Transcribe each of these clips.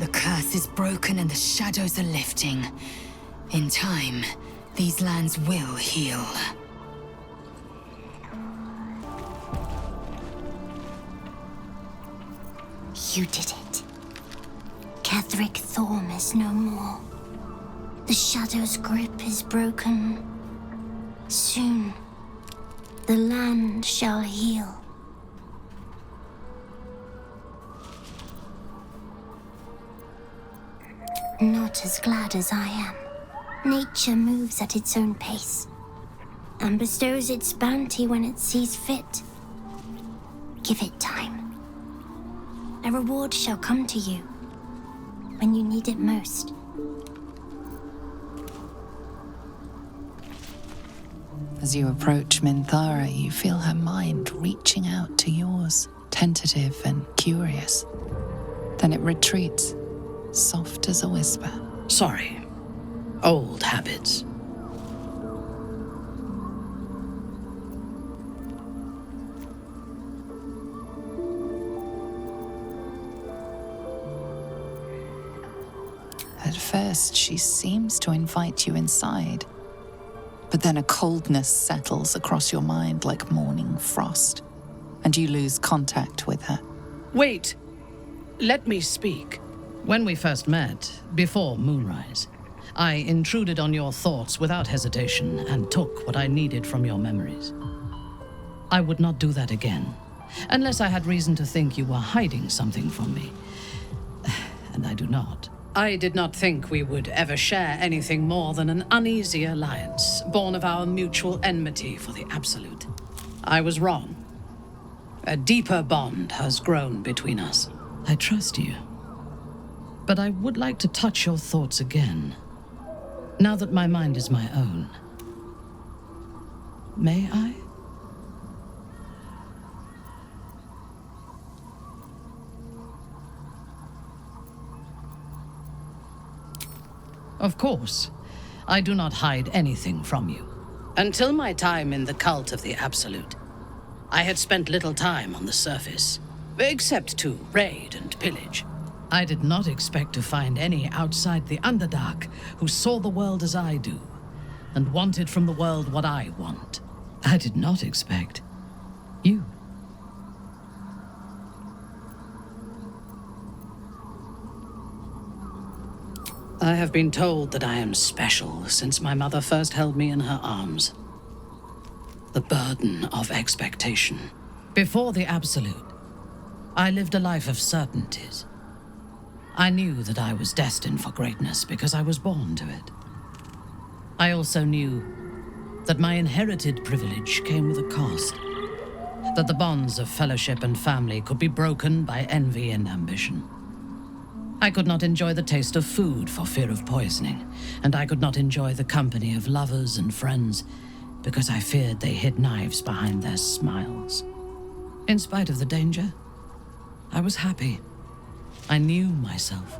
The curse is broken and the shadows are lifting. In time, these lands will heal. You did it. Ketheric Thorm is no more. The shadow's grip is broken. Soon, the land shall heal. Not as glad as I am. Nature moves at its own pace and bestows its bounty when it sees fit. Give it time. A reward shall come to you when you need it most. As you approach Minthara, you feel her mind reaching out to yours, tentative and curious. Then it retreats, soft as a whisper. Sorry. Old habits. At first, she seems to invite you inside. But then a coldness settles across your mind like morning frost, and you lose contact with her. Wait. Let me speak. When we first met, before moonrise, I intruded on your thoughts without hesitation and took what I needed from your memories. I would not do that again, unless I had reason to think you were hiding something from me. And I do not. I did not think we would ever share anything more than an uneasy alliance, born of our mutual enmity for the Absolute. I was wrong. A deeper bond has grown between us. I trust you. But I would like to touch your thoughts again, now that my mind is my own. May I? Of course, I do not hide anything from you. Until my time in the cult of the Absolute, I had spent little time on the surface, except to raid and pillage. I did not expect to find any outside the Underdark who saw the world as I do, and wanted from the world what I want. I did not expect you. I have been told that I am special since my mother first held me in her arms. The burden of expectation. Before the Absolute, I lived a life of certainties. I knew that I was destined for greatness because I was born to it. I also knew that my inherited privilege came with a cost. That the bonds of fellowship and family could be broken by envy and ambition. I could not enjoy the taste of food for fear of poisoning, and I could not enjoy the company of lovers and friends because I feared they hid knives behind their smiles. In spite of the danger, I was happy. I knew myself,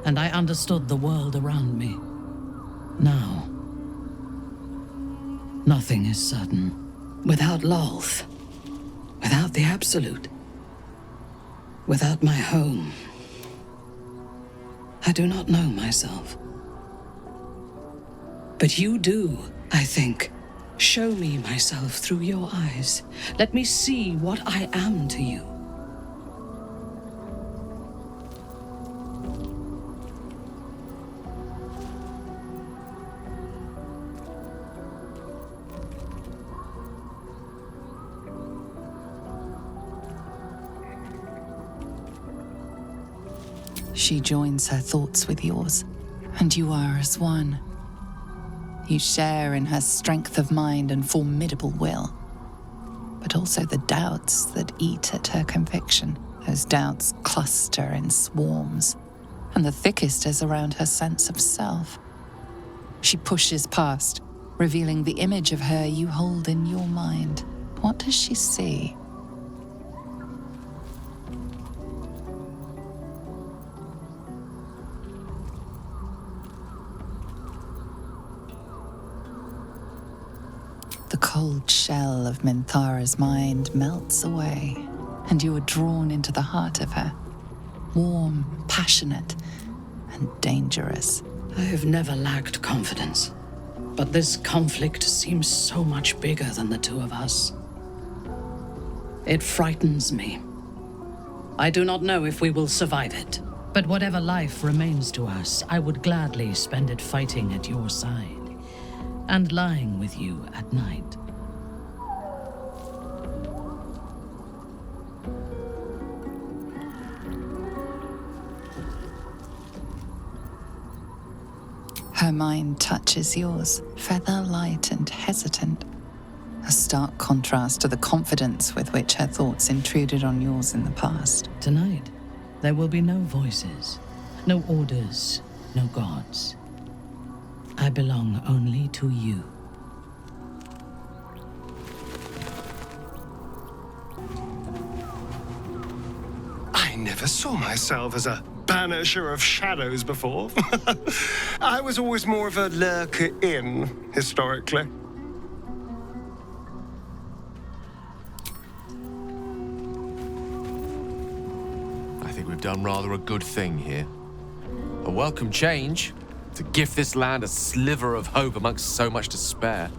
and I understood the world around me. Now, nothing is certain. Without Lolth, without the Absolute, without my home, I do not know myself. But you do, I think. Show me myself through your eyes. Let me see what I am to you. She joins her thoughts with yours, and you are as one. You share in her strength of mind and formidable will, but also the doubts that eat at her conviction. Those doubts cluster in swarms, and the thickest is around her sense of self. She pushes past, revealing the image of her you hold in your mind. What does she see? The cold shell of Minthara's mind melts away, and you are drawn into the heart of her. warm, passionate, and dangerous. I have never lacked confidence, but this conflict seems so much bigger than the two of us. It frightens me. I do not know if we will survive it, but whatever life remains to us, I would gladly spend it fighting at your side and lying with you at night. Her mind touches yours, feather light and hesitant. A stark contrast to the confidence with which her thoughts intruded on yours in the past. Tonight, there will be no voices, no orders, no gods. I belong only to you. I never saw myself as a banisher of shadows before. I was always more of a lurker-in, historically. I think we've done rather a good thing here. A welcome change to gift this land a sliver of hope amongst so much despair.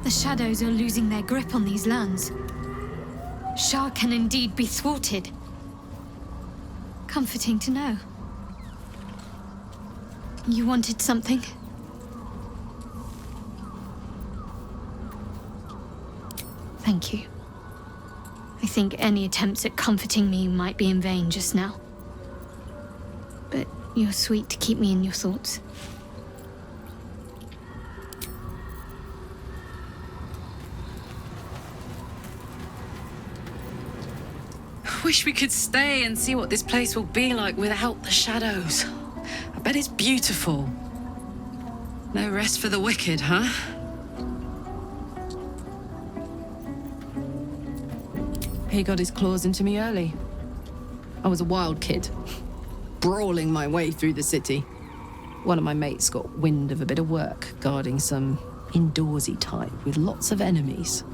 The shadows are losing their grip on these lands. Shah can indeed be thwarted. Comforting to know. You wanted something? Thank you. I think any attempts at comforting me might be in vain just now. But you're sweet to keep me in your thoughts. Wish we could stay and see what this place will be like without the shadows. I bet it's beautiful. No rest for the wicked, huh? He got his claws into me early. I was a wild kid, brawling my way through the city. One of my mates got wind of a bit of work guarding some indoorsy type with lots of enemies.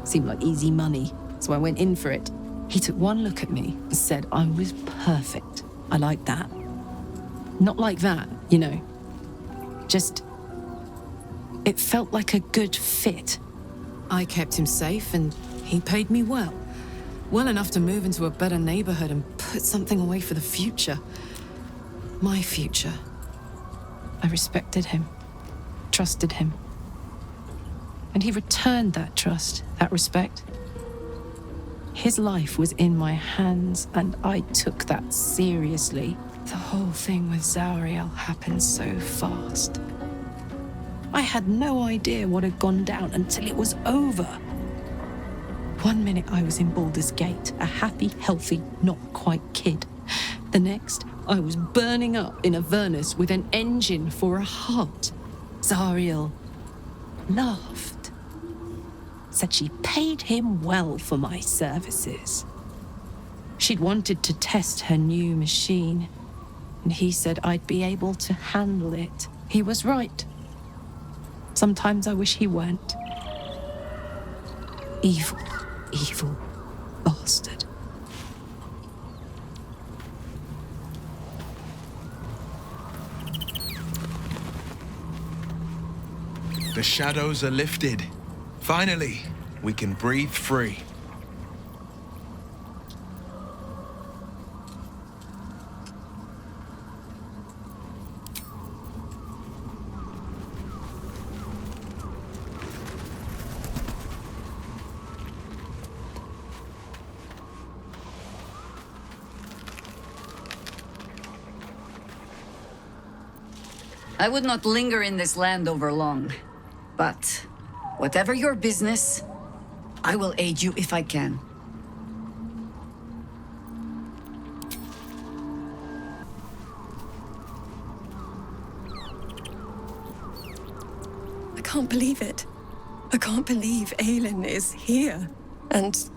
Seemed like easy money, so I went in for it. He took one look at me and said I was perfect. I like that. Not like that, you know. Just... it felt like a good fit. I kept him safe and he paid me well. Well enough to move into a better neighborhood and put something away for the future. My future. I respected him, trusted him. And he returned that trust, that respect. His life was in my hands, and I took that seriously. The whole thing with Zauriel happened so fast. I had no idea what had gone down until it was over. One minute I was in Baldur's Gate, a happy, healthy, not quite kid. The next, I was burning up in Avernus with an engine for a heart. Zauriel laughed. Said she paid him well for my services. She'd wanted to test her new machine, and he said I'd be able to handle it. He was right. Sometimes I wish he weren't. Evil, evil bastard. The shadows are lifted. Finally, we can breathe free. I would not linger in this land over long, but whatever your business, I will aid you if I can. I can't believe it. I can't believe Aelin is here. And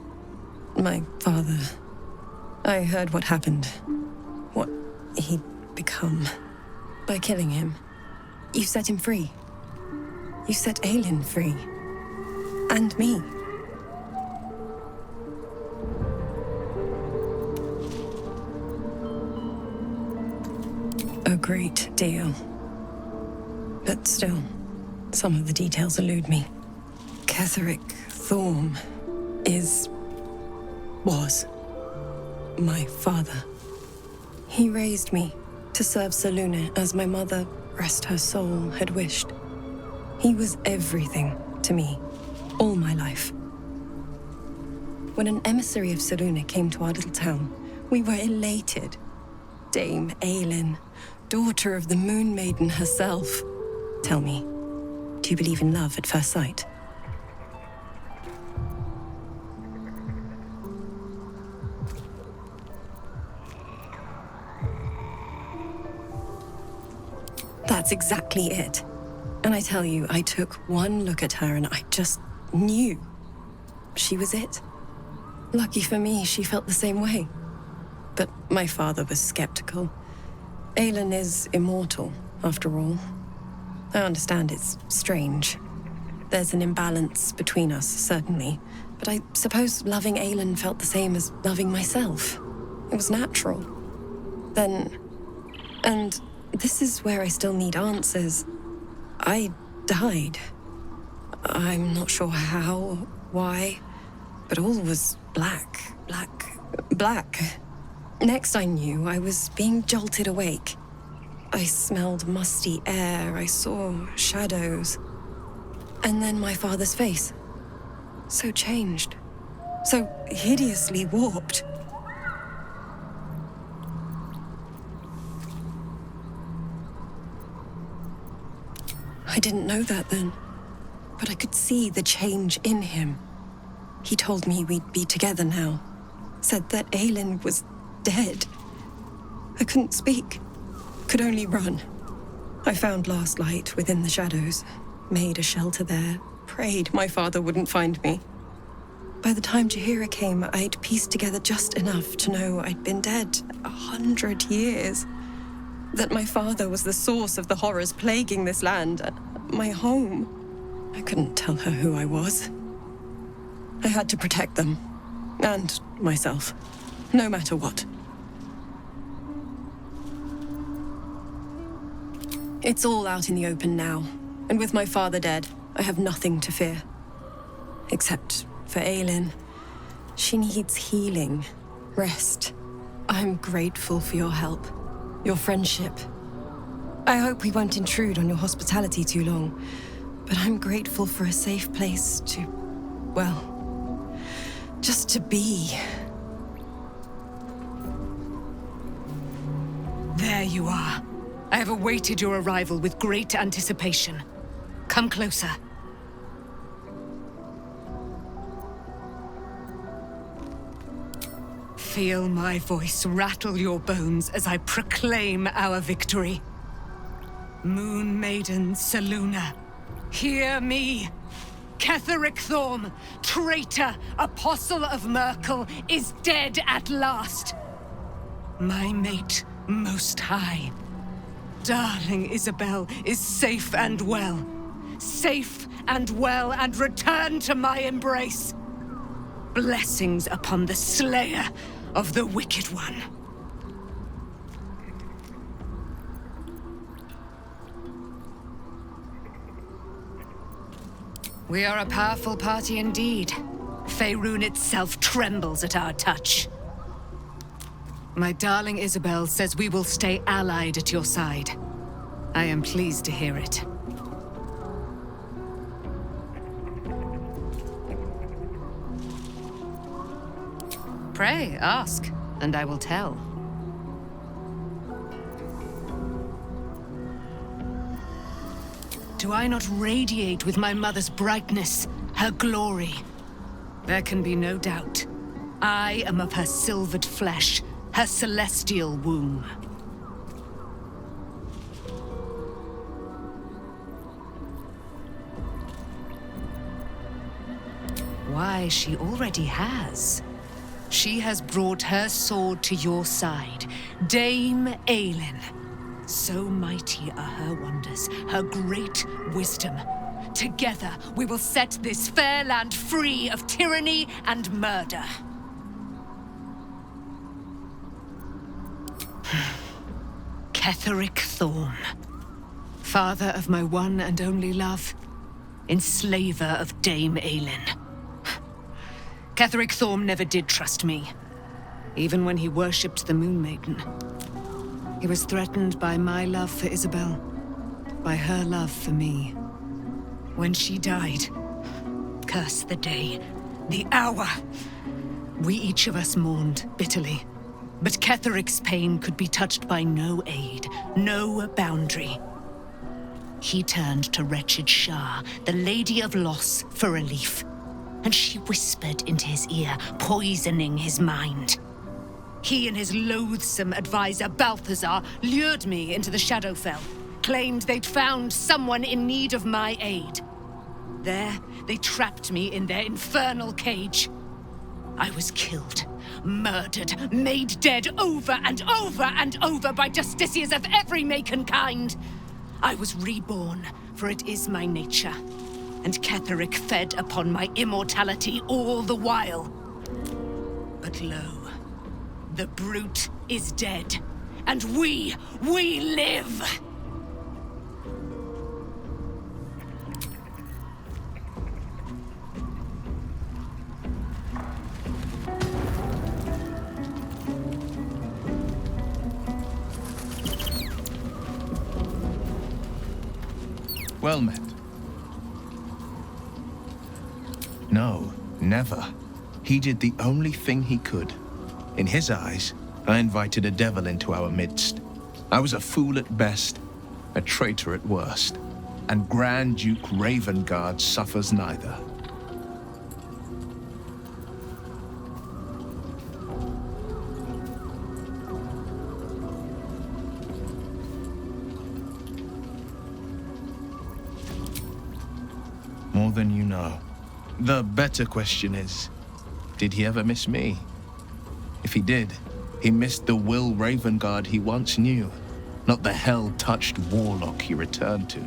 my father. I heard what happened. What he'd become. By killing him. You set him free. You set Aelin free. And me. A great deal. But still, some of the details elude me. Ketheric Thorm was my father. He raised me to serve Selûne as my mother, rest her soul, had wished. He was everything to me, all my life. When an emissary of Selûne came to our little town, we were elated. Dame Aelin, daughter of the Moon Maiden herself. Tell me, do you believe in love at first sight? That's exactly it. And I tell you, I took one look at her and I just knew she was it. Lucky for me, she felt the same way. But my father was skeptical. Aelin is immortal, after all. I understand it's strange. There's an imbalance between us, certainly. But I suppose loving Aelin felt the same as loving myself. It was natural. And this is where I still need answers. I died. I'm not sure how, why, but all was black. Next I knew, I was being jolted awake. I smelled musty air, I saw shadows. And then my father's face. So changed. So hideously warped. I didn't know that then, but I could see the change in him. He told me we'd be together now, said that Aelin was dead. I couldn't speak, could only run. I found last light within the shadows, made a shelter there, prayed my father wouldn't find me. By the time Jahira came, I'd pieced together just enough to know I'd been dead 100 years. That my father was the source of the horrors plaguing this land, my home. I couldn't tell her who I was. I had to protect them, and myself, no matter what. It's all out in the open now, and with my father dead, I have nothing to fear. Except for Aelin. She needs healing, rest. I'm grateful for your help. Your friendship. I hope we won't intrude on your hospitality too long, but I'm grateful for a safe place to, well, just to be. There you are. I have awaited your arrival with great anticipation. Come closer. Feel my voice rattle your bones as I proclaim our victory. Moon Maiden Selûne, hear me! Ketheric Thorm, traitor, apostle of Merkel, is dead at last. My mate, Most High, darling Isabel, is safe and well. Safe and well, and returned to my embrace. Blessings upon the slayer of the Wicked One. We are a powerful party indeed. Faerun itself trembles at our touch. My darling Isabel says we will stay allied at your side. I am pleased to hear it. Pray, ask, and I will tell. Do I not radiate with my mother's brightness, her glory? There can be no doubt. I am of her silvered flesh, her celestial womb. Why, she already has. She has brought her sword to your side, Dame Aelin. So mighty are her wonders, her great wisdom. Together, we will set this fair land free of tyranny and murder. Ketheric Thorm, father of my one and only love, enslaver of Dame Aelin. Ketheric Thorm never did trust me, even when he worshipped the Moon Maiden. He was threatened by my love for Isabel, by her love for me. When she died, curse the day, the hour, we each of us mourned bitterly. But Ketheric's pain could be touched by no aid, no boundary. He turned to wretched Shah, the Lady of Loss, for relief. And she whispered into his ear, poisoning his mind. He and his loathsome advisor, Balthazar, lured me into the Shadowfell, claimed they'd found someone in need of my aid. There, they trapped me in their infernal cage. I was killed, murdered, made dead over and over and over by justiciars of every make and kind. I was reborn, for it is my nature, and Ketheric fed upon my immortality all the while. But lo, the brute is dead, and we live! Well met. No, never. He did the only thing he could. In his eyes, I invited a devil into our midst. I was a fool at best, a traitor at worst, and Grand Duke Ravengard suffers neither. More than you know. The better question is, did he ever miss me? If he did, he missed the Will Ravengard he once knew, not the hell-touched warlock he returned to.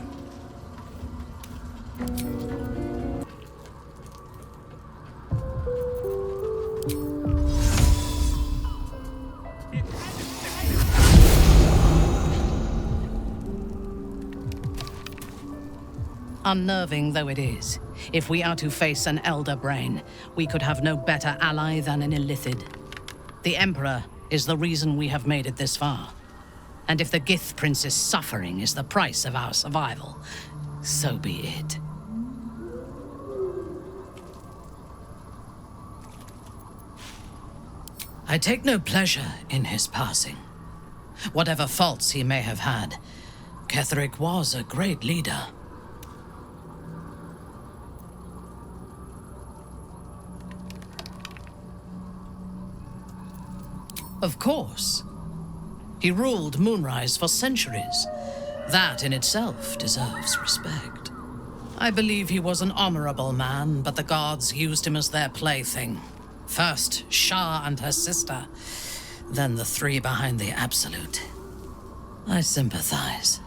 Unnerving though it is, if we are to face an Elder Brain, we could have no better ally than an Illithid. The Emperor is the reason we have made it this far. And if the Gith Prince's suffering is the price of our survival, so be it. I take no pleasure in his passing. Whatever faults he may have had, Ketheric was a great leader. Of course. He ruled Moonrise for centuries. That in itself deserves respect. I believe he was an honorable man, but the gods used him as their plaything. First, Shah and her sister, then the three behind the Absolute. I sympathize.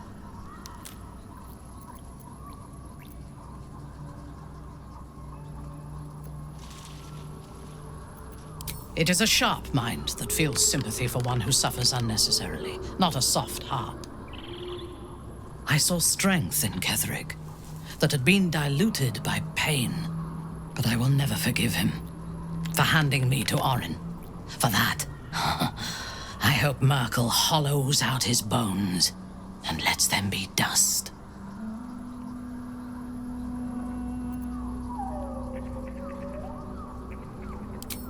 It is a sharp mind that feels sympathy for one who suffers unnecessarily, not a soft heart. I saw strength in Ketheric that had been diluted by pain, but I will never forgive him for handing me to Orin. For that, I hope Merkel hollows out his bones and lets them be dust.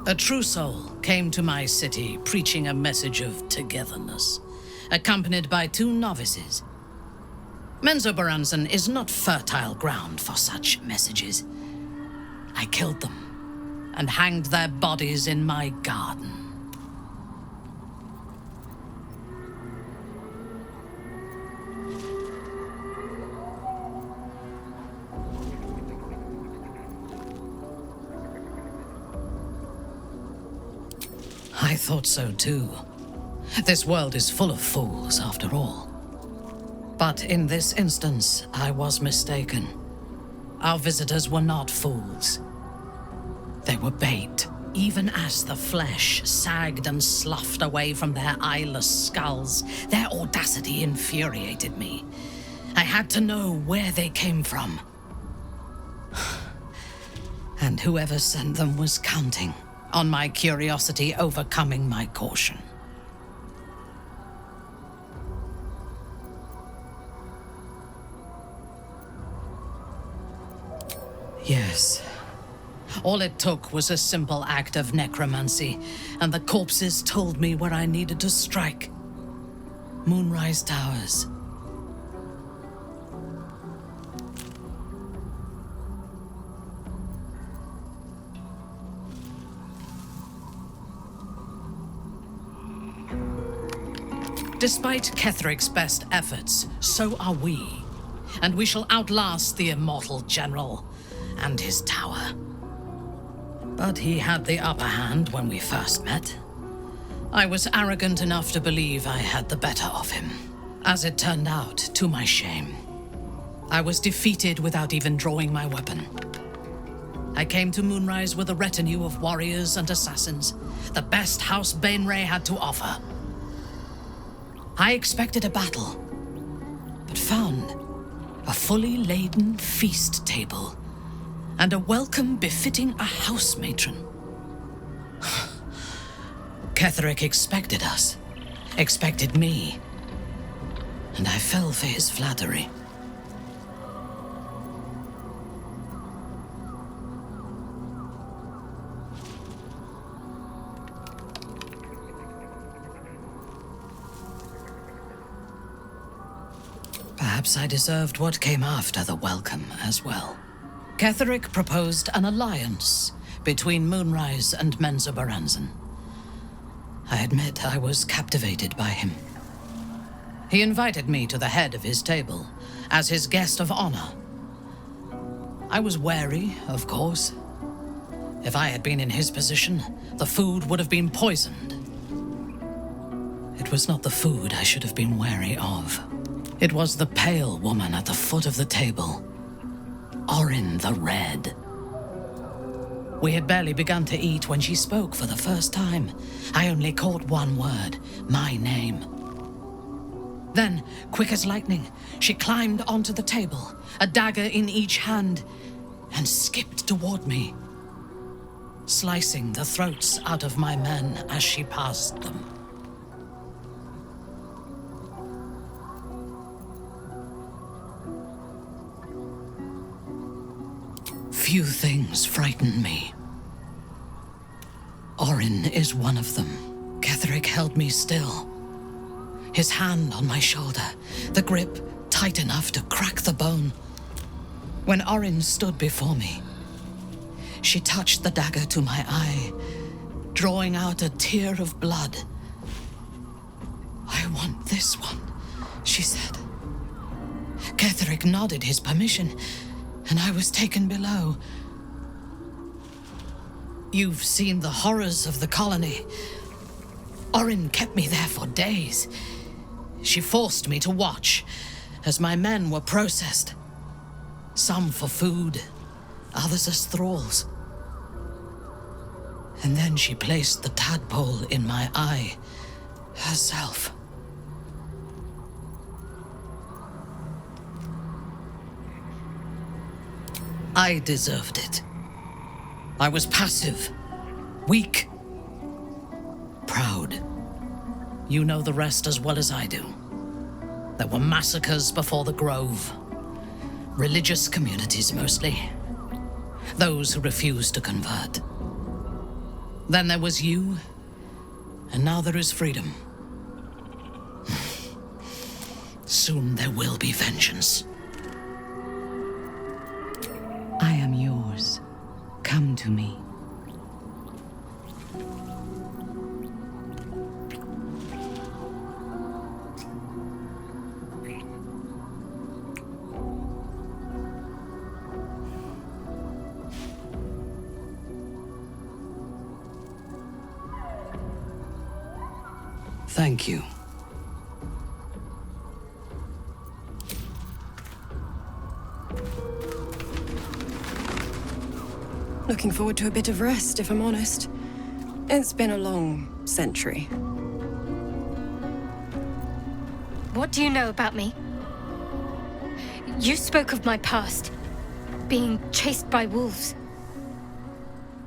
A true soul came to my city preaching a message of togetherness, accompanied by 2 novices. Menzoberranzan is not fertile ground for such messages. I killed them and hanged their bodies in my garden. I thought so too. This world is full of fools, after all. But in this instance, I was mistaken. Our visitors were not fools. They were bait, even as the flesh sagged and sloughed away from their eyeless skulls. Their audacity infuriated me. I had to know where they came from. And whoever sent them was counting on my curiosity overcoming my caution. Yes. All it took was a simple act of necromancy, and the corpses told me where I needed to strike. Moonrise Towers. Despite Ketheric's best efforts, so are we. And we shall outlast the immortal general and his tower. But he had the upper hand when we first met. I was arrogant enough to believe I had the better of him. As it turned out, to my shame, I was defeated without even drawing my weapon. I came to Moonrise with a retinue of warriors and assassins, the best House Bainray had to offer. I expected a battle, but found a fully laden feast table and a welcome befitting a house matron. Ketheric expected us, expected me, and I fell for his flattery. Perhaps I deserved what came after the welcome as well. Ketheric proposed an alliance between Moonrise and Menzoberranzan. I admit I was captivated by him. He invited me to the head of his table as his guest of honor. I was wary, of course. If I had been in his position, the food would have been poisoned. It was not the food I should have been wary of. It was the pale woman at the foot of the table, Orin the Red. We had barely begun to eat when she spoke for the first time. I only caught one word, my name. Then, quick as lightning, she climbed onto the table, a dagger in each hand, and skipped toward me, slicing the throats out of my men as she passed them. Few things frighten me. Orin is one of them. Ketheric held me still, his hand on my shoulder, the grip tight enough to crack the bone. When Orin stood before me, she touched the dagger to my eye, drawing out a tear of blood. "I want this one," she said. Ketheric nodded his permission, and I was taken below. You've seen the horrors of the colony. Orin kept me there for days. She forced me to watch as my men were processed. Some for food, others as thralls. And then she placed the tadpole in my eye herself. I deserved it. I was passive, weak, proud. You know the rest as well as I do. There were massacres before the Grove. Religious communities mostly. Those who refused to convert. Then there was you, and now there is freedom. Soon there will be vengeance. I am yours. Come to me. Thank you. Looking forward to a bit of rest, if I'm honest. It's been a long century. What do you know about me? You spoke of my past, being chased by wolves.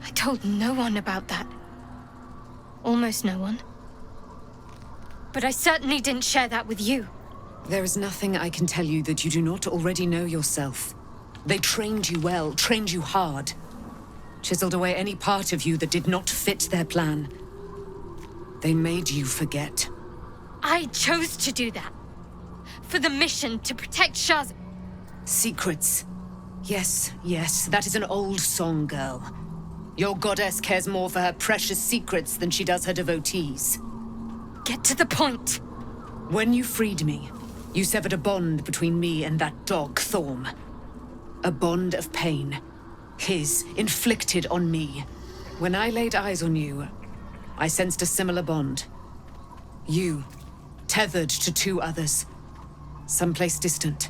I told no one about that. Almost no one. But I certainly didn't share that with you. There is nothing I can tell you that you do not already know yourself. They trained you well, trained you hard. Chiseled away any part of you that did not fit their plan. They made you forget. I chose to do that. For the mission to protect Shah's... Secrets. Yes, yes, that is an old song, girl. Your goddess cares more for her precious secrets than she does her devotees. Get to the point. When you freed me, you severed a bond between me and that dog, Thorm. A bond of pain. His, inflicted on me. When I laid eyes on you, I sensed a similar bond. You, tethered to two others. Someplace distant.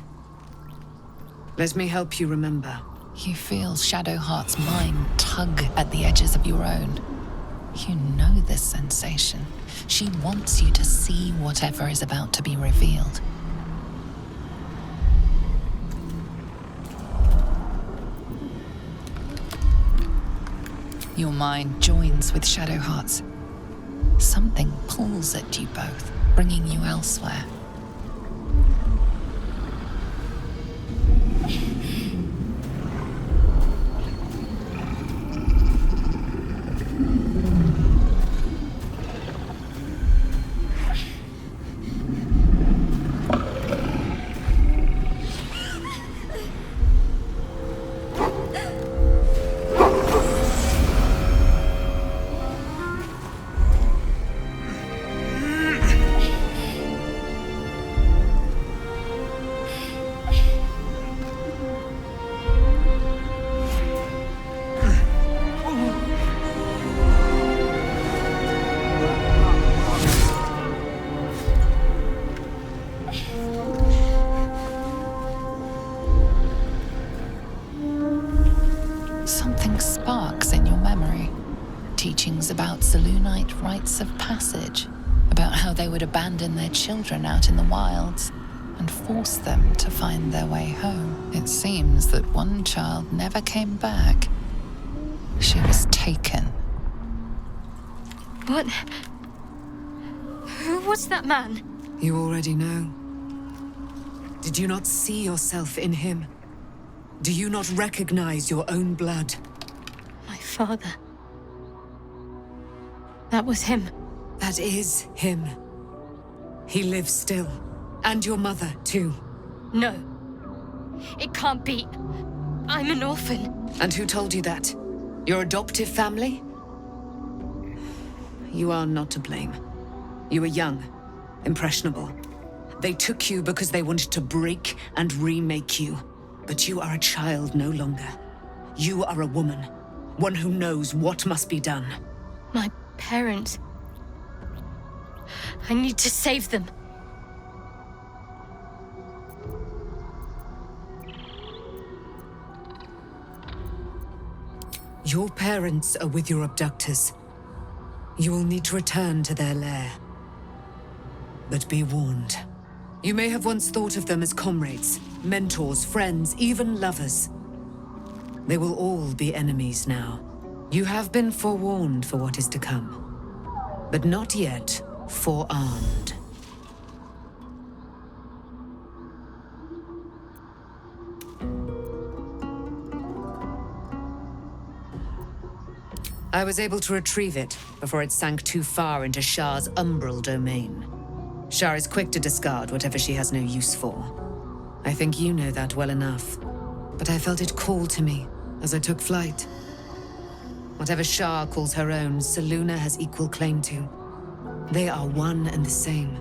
Let me help you remember. You feel Shadowheart's mind tug at the edges of your own. You know this sensation. She wants you to see whatever is about to be revealed. Your mind joins with Shadowheart's. Something pulls at you both, bringing you elsewhere. Something sparks in your memory. Teachings about Selûnite rites of passage, about how they would abandon their children out in the wilds and force them to find their way home. It seems that one child never came back. She was taken. What? Who was that man? You already know. Did you not see yourself in him? Do you not recognize your own blood? My father. That was him. That is him. He lives still. And your mother, too. No. It can't be. I'm an orphan. And who told you that? Your adoptive family? You are not to blame. You were young, impressionable. They took you because they wanted to break and remake you. But you are a child no longer. You are a woman. One who knows what must be done. My parents. I need to save them. Your parents are with your abductors. You will need to return to their lair. But be warned. You may have once thought of them as comrades, mentors, friends, even lovers. They will all be enemies now. You have been forewarned for what is to come, but not yet forearmed. I was able to retrieve it before it sank too far into Shah's umbral domain. Shah is quick to discard whatever she has no use for. I think you know that well enough. But I felt it call to me as I took flight. Whatever Shah calls her own, Selûne has equal claim to. They are one and the same.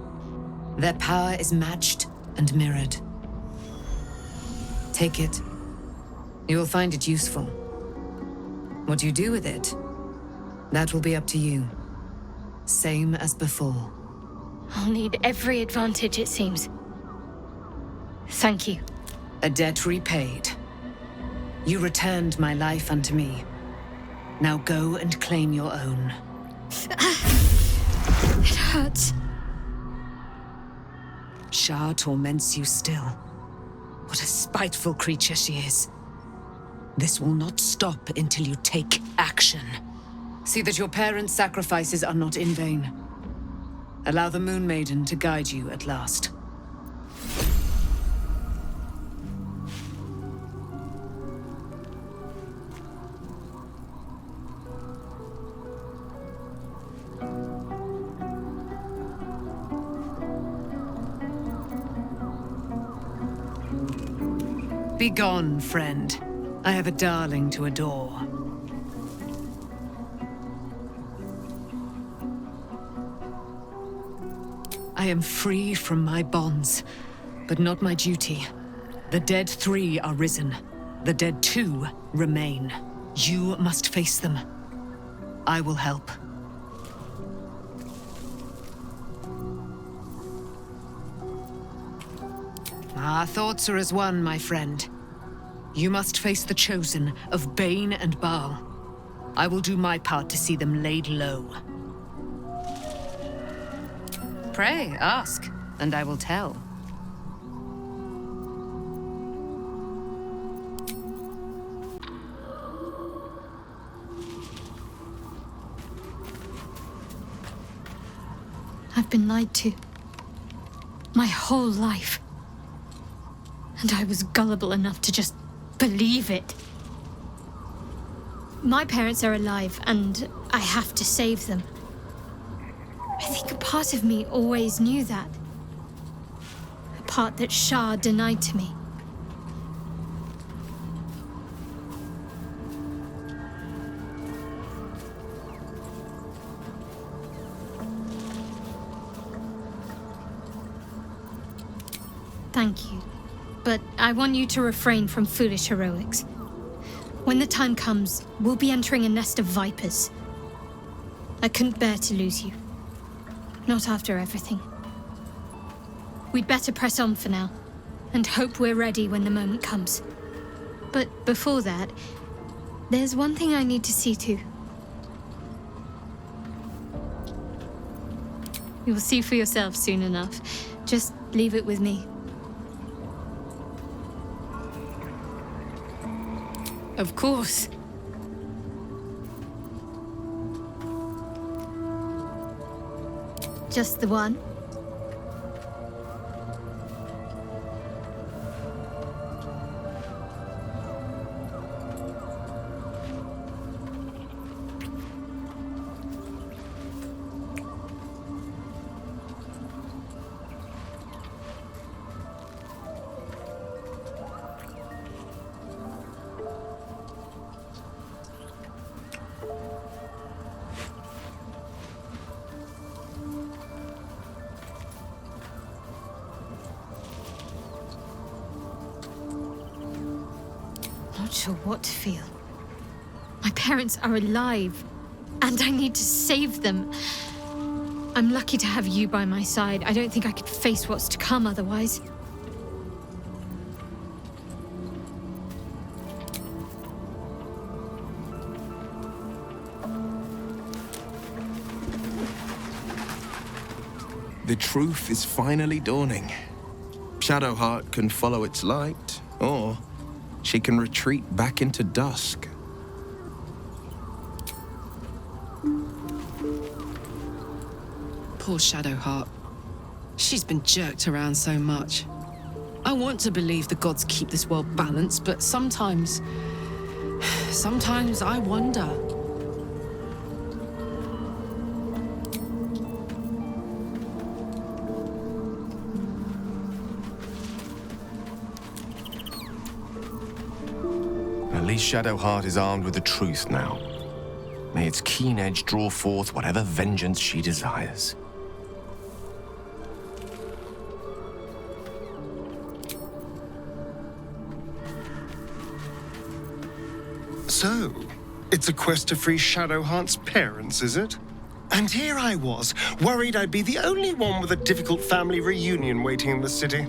Their power is matched and mirrored. Take it. You will find it useful. What you do with it, that will be up to you. Same as before. I'll need every advantage, it seems. Thank you. A debt repaid. You returned my life unto me. Now go and claim your own. It hurts. Shah torments you still. What a spiteful creature she is. This will not stop until you take action. See that your parents' sacrifices are not in vain. Allow the Moon Maiden to guide you at last. Begone, friend. I have a darling to adore. I am free from my bonds, but not my duty. The dead 3 are risen. The dead 2 remain. You must face them. I will help. Our thoughts are as one, my friend. You must face the Chosen of Bane and Baal. I will do my part to see them laid low. Pray, ask, and I will tell. I've been lied to. My whole life. And I was gullible enough to just believe it. My parents are alive, and I have to save them. I think a part of me always knew that. A part that Shah denied to me. Thank you. But I want you to refrain from foolish heroics. When the time comes, we'll be entering a nest of vipers. I couldn't bear to lose you. Not after everything. We'd better press on for now, and hope we're ready when the moment comes. But before that, there's one thing I need to see to. You'll see for yourself soon enough. Just leave it with me. Of course. Just the one? Not sure what to feel. My parents are alive, and I need to save them. I'm lucky to have you by my side. I don't think I could face what's to come otherwise. The truth is finally dawning. Shadowheart can follow its light, or she can retreat back into dusk. Poor Shadowheart. She's been jerked around so much. I want to believe the gods keep this world balanced, but sometimes I wonder. At least Shadowheart is armed with the truth now. May its keen edge draw forth whatever vengeance she desires. So, it's a quest to free Shadowheart's parents, is it? And here I was, worried I'd be the only one with a difficult family reunion waiting in the city.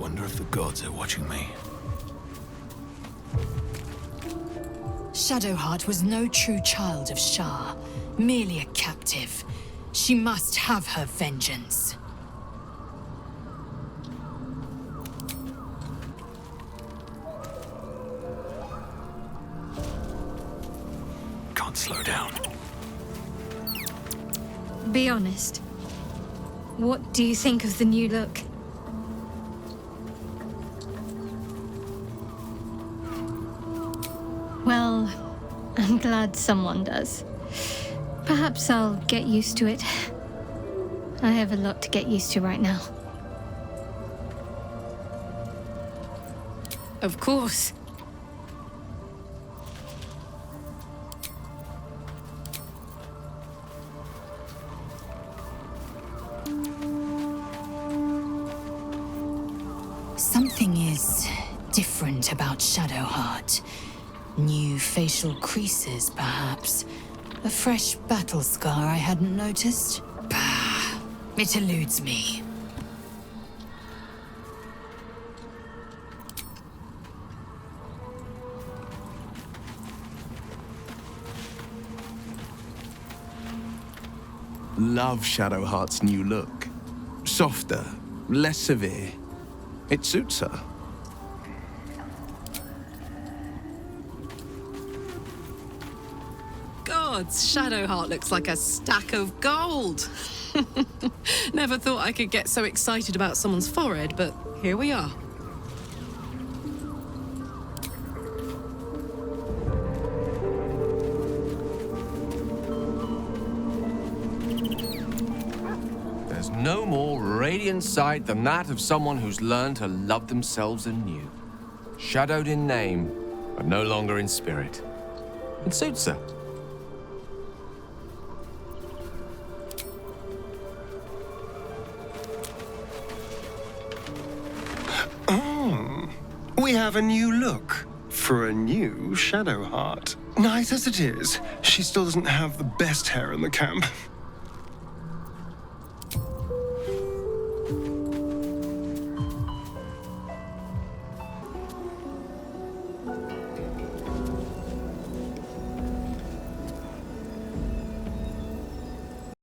Wonder if the gods are watching me. Shadowheart was no true child of Shah, merely a captive. She must have her vengeance. Can't slow down. Be honest. What do you think of the new look? Well, I'm glad someone does. Perhaps I'll get used to it. I have a lot to get used to right now. Of course. Something is different about Shadowheart. New facial creases, perhaps. A fresh battle scar I hadn't noticed. Bah, it eludes me. Love Shadowheart's new look. Softer, less severe. It suits her. Gods, Shadowheart looks like a stack of gold. Never thought I could get so excited about someone's forehead, but here we are. There's no more radiant sight than that of someone who's learned to love themselves anew. Shadowed in name, but no longer in spirit. It suits her. We have a new look for a new Shadowheart. Nice as it is, she still doesn't have the best hair in the camp.